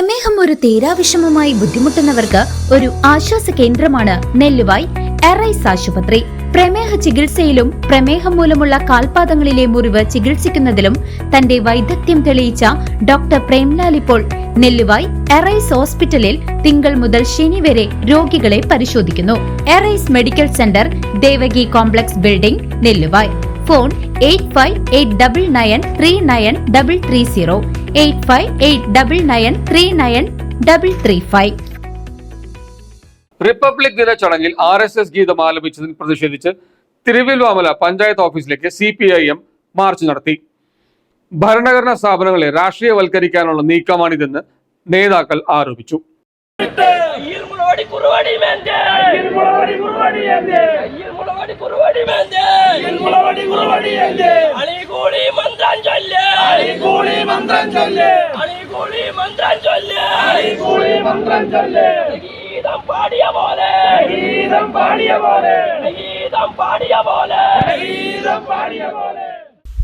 പ്രമേഹം ഒരു തീരാവിഷമമായി ബുദ്ധിമുട്ടുന്നവർക്ക് ഒരു ആശ്വാസ കേന്ദ്രമാണ് നെല്ലുവായ് എറൈസ് ആശുപത്രി. പ്രമേഹ ചികിത്സയിലും പ്രമേഹം മൂലമുള്ള കാൽപാദങ്ങളിലെ മുറിവ് ചികിത്സിക്കുന്നതിലും തന്റെ വൈദഗ്ധ്യം തെളിയിച്ച ഡോക്ടർ പ്രേംലാൽ ഇപ്പോൾ നെല്ലുവായ് എറൈസ് ഹോസ്പിറ്റലിൽ തിങ്കൾ മുതൽ ശനി വരെ രോഗികളെ പരിശോധിക്കുന്നു. Arise medical centre, Devaki complex building, Nelluvai. Phone 8589939330 8589939335. Republic ദിന ചടങ്ങിൽ RSS ഗീതം ആലപിച്ചതിൽ പ്രതിഷേധിച്ച് തിരുവല്ലാമല പഞ്ചായത്ത് ഓഫീസിലേക്ക് CPIM മാർച്ച് നടത്തി. ഭരണഘടനാ സ്ഥാപനങ്ങളെ രാഷ്ട്രീയവൽക്കരിക്കാനുള്ള നീക്കമാണിതെന്ന് നേതാക്കൾ ആരോപിച്ചു.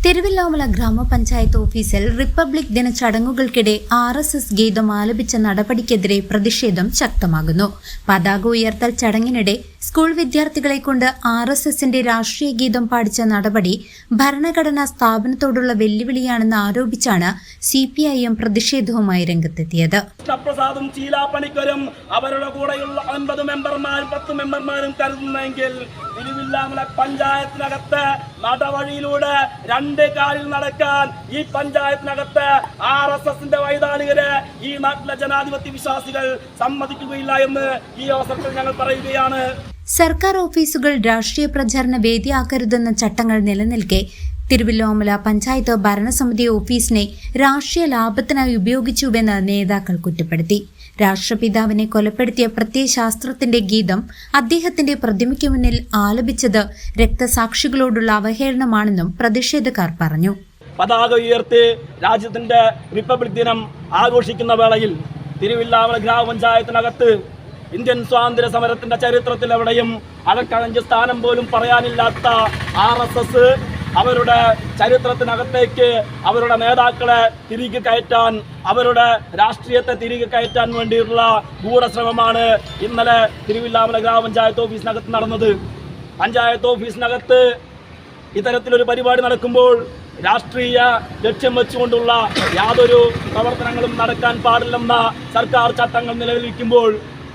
തിരുവല്ലാമല ഗ്രാമപഞ്ചായത്ത് ഓഫീസിൽ റിപ്പബ്ലിക് ദിന ചടങ്ങുകൾക്കിടെ RSS ഗീതം ആലപിച്ച നടപടിക്കെതിരെ പ്രതിഷേധം ശക്തമാകുന്നു. പതാക ഉയർത്തൽ ചടങ്ങിനിടെ സ്കൂൾ വിദ്യാർത്ഥികളെ കൊണ്ട് RSSന്റെ രാഷ്ട്രീയ ഗീതം പാടിച്ച നടപടി ഭരണഘടനാ സ്ഥാപനത്തോടുള്ള വെല്ലുവിളിയാണെന്ന് ആരോപിച്ചാണ് CPIM പ്രതിഷേധവുമായി രംഗത്തെത്തിയത്. പ്രസാദും ചീലാപ്പണിക്കരും അവരുടെ കൂടെയുള്ള 9 മെമ്പർമാരും 10 മെമ്പർമാരും കരുതുന്നെങ്കിൽ തിരുവല്ലാമല പഞ്ചായത്തിനകത്ത് നടവഴിയിലൂടെ 2 കാലിൽ നടക്കാൻ ഈ പഞ്ചായത്തിനകത്ത് RSSന്റെ വൈതാനികര് ഈ നാട്ടിലെ ജനാധിപത്യ വിശ്വാസികൾ സമ്മതിക്കുകയില്ല എന്ന് ഈ അവസരത്തിൽ ഞങ്ങൾ പറയുകയാണ്. സർക്കാർ ഓഫീസുകൾ രാഷ്ട്രീയ പ്രചാരണ വേദിയാക്കരുതെന്ന ചട്ടങ്ങൾ നിലനിൽക്കെ തിരുവല്ലാമല പഞ്ചായത്ത് ഭരണസമിതി ഓഫീസിനെ രാഷ്ട്രീയ ലാഭത്തിനായി ഉപയോഗിച്ചുവെന്ന് നേതാക്കൾ കുറ്റപ്പെടുത്തി. രാഷ്ട്രപിതാവിനെ കൊലപ്പെടുത്തിയ പ്രത്യയശാസ്ത്രത്തിന്റെ ഗീതം അദ്ദേഹത്തിന്റെ പ്രതിമയ്ക്ക് മുന്നിൽ ആലപിച്ചത് രക്തസാക്ഷികളോടുള്ള അവഹേളനമാണെന്നും പ്രതിഷേധക്കാർ പറഞ്ഞു. പതാക ഉയർത്തി രാജ്യത്തിന്റെ റിപ്പബ്ലിക് ദിനം ആഘോഷിക്കുന്ന വേളയിൽ തിരുവല്ലാമല ഗ്രാമപഞ്ചായത്തിനകത്ത് ഇന്ത്യൻ സ്വാതന്ത്ര്യ സമരത്തിന്റെ ചരിത്രത്തിൽ എവിടെയും അഴക്കഴഞ്ച് സ്ഥാനം പോലും പറയാനില്ലാത്ത RSS അവരുടെ ചരിത്രത്തിനകത്തേക്ക് അവരുടെ നേതാക്കളെ തിരികെ കയറ്റാൻ, അവരുടെ രാഷ്ട്രീയത്തെ തിരികെ കയറ്റാൻ വേണ്ടിയുള്ള ഗൂഢശ്രമമാണ് ഇന്നലെ തിരുവല്ലാമല ഗ്രാമപഞ്ചായത്ത് ഓഫീസിനകത്ത് നടന്നത്. പഞ്ചായത്ത് ഓഫീസിനകത്ത് ഇത്തരത്തിലൊരു പരിപാടി നടക്കുമ്പോൾ രാഷ്ട്രീയ ലക്ഷ്യം വെച്ചുകൊണ്ടുള്ള യാതൊരു പ്രവർത്തനങ്ങളും നടക്കാൻ പാടില്ലെന്ന സർക്കാർ ചട്ടങ്ങൾ നിലവിലിരിക്കുമ്പോൾ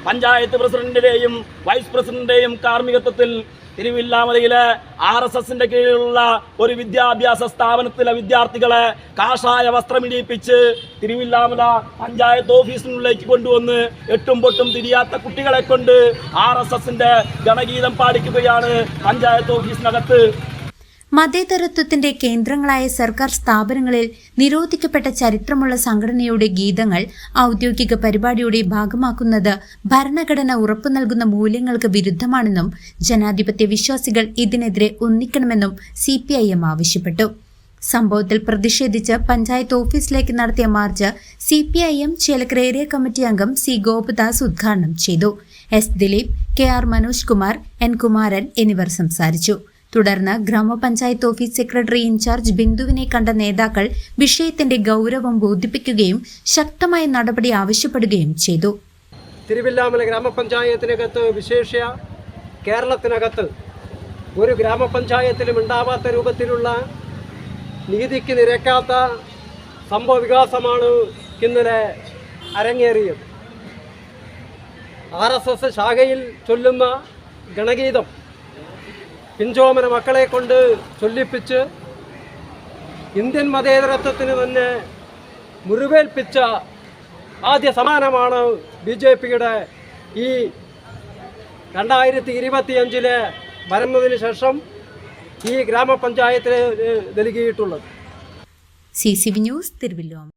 പഞ്ചായത്ത് പ്രസിഡന്റിന്റെയും വൈസ് പ്രസിഡന്റിന്റെയും കാർമ്മികത്വത്തിൽ തിരുവല്ലാമലയിലെ RSSന്റെ കീഴിലുള്ള ഒരു വിദ്യാഭ്യാസ സ്ഥാപനത്തിലെ വിദ്യാർത്ഥികളെ കാഷായ വസ്ത്രമിടിയിപ്പിച്ച് തിരുവല്ലാമല പഞ്ചായത്ത് ഓഫീസിനുള്ളിലേക്ക് കൊണ്ടുവന്ന് എട്ടും പൊട്ടും തിരിയാത്ത കുട്ടികളെ കൊണ്ട് RSSന്റെ ഗണഗീതം പാടിക്കുകയാണ് പഞ്ചായത്ത് ഓഫീസിനകത്ത്. മതേതരത്വത്തിന്റെ കേന്ദ്രങ്ങളായ സർക്കാർ സ്ഥാപനങ്ങളിൽ നിരോധിക്കപ്പെട്ട ചരിത്രമുള്ള സംഘടനയുടെ ഗീതങ്ങൾ ഔദ്യോഗിക പരിപാടിയുടെ ഭാഗമാക്കുന്നത് ഭരണഘടന ഉറപ്പു നൽകുന്ന മൂല്യങ്ങൾക്ക് വിരുദ്ധമാണെന്നും ജനാധിപത്യ വിശ്വാസികൾ ഇതിനെതിരെ ഒന്നിക്കണമെന്നും CPIM ആവശ്യപ്പെട്ടു. സംഭവത്തിൽ പ്രതിഷേധിച്ച് പഞ്ചായത്ത് ഓഫീസിലേക്ക് നടത്തിയ March CPIM Chelakkara area committee അംഗം C. ഗോപദാസ് ഉദ്ഘാടനം ചെയ്തു. S. Dileep, KR Manoj Kumar, N. Kumaran എന്നിവർ സംസാരിച്ചു. തുടർന്ന് ഗ്രാമപഞ്ചായത്ത് ഓഫീസ് സെക്രട്ടറി ഇൻചാർജ് ബിന്ദുവിനെ കണ്ട നേതാക്കൾ വിഷയത്തിന്റെ ഗൗരവം ബോധിപ്പിക്കുകയും ശക്തമായ നടപടി ആവശ്യപ്പെടുകയും ചെയ്തു. തിരുവല്ലാമല ഗ്രാമപഞ്ചായത്തിനകത്ത്, വിശേഷ്യ കേരളത്തിനകത്ത് ഒരു ഗ്രാമപഞ്ചായത്തിലും ഉണ്ടാവാത്ത രൂപത്തിലുള്ള നീതിക്ക് നിരക്കാത്ത സംഭവ വികാസമാണ് ഇന്നലെ അരങ്ങേറിയത്. RSS ശാഖയിൽ ചൊല്ലുന്ന ഗണഗീതം പിഞ്ചോമന മക്കളെ കൊണ്ട് ചൊല്ലിപ്പിച്ച് ഇന്ത്യൻ മതേതരത്വത്തിന് തന്നെ മുറിവേൽപ്പിച്ച ആദ്യ സമാനമാണ് BJPയുടെ ഈ 2025 വരുന്നതിന് ശേഷം ഈ ഗ്രാമപഞ്ചായത്തിൽ നൽകിയിട്ടുള്ളത്. CCV news, Thiruvallamala.